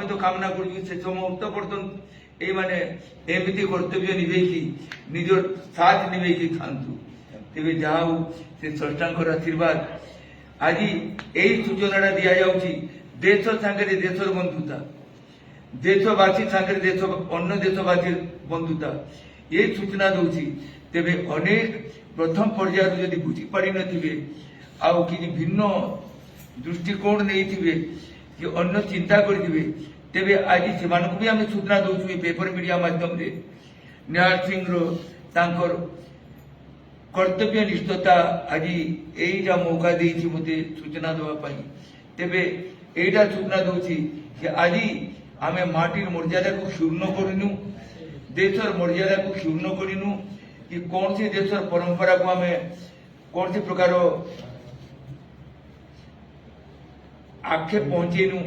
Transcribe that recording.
तो कामना करूँ से मुहूर्त पर्यंत ये माने एमती कर्तव्य निभेकी निजर साथ निभेकी थांतु तेरे जाऊ से स्रष्टांकर आशीर्वाद आज यही सूचना दि जाऊँगी देश सांगे देशर बंधुता देशवासी सांगे देश अन्य देशवासी बंधुता ये सूचना दूसरी तेरे अनेक प्रथम पर्यायर जदि बुझीपारि थे आउ कि भिन्न दृष्टिकोण नहीं थे कि अन्य चिंता करेंगे तेरे आज से भी आम सूचना दौचु पेपर मीडिया माध्यम रे निहाल सिंह कर्तव्य निष्ठता आज यहीटा मौका देती मत सूचना देवाई तेरे यहीटा सूचना दूसरी कि आज आम माटिर मर्यादा को क्षुण्ण करनु देशर मर्यादा को क्षुण्ण करनु कि कौन सी देशर परंपरा को आम कौन सी प्रकार आक्षेप पहुंचेनु।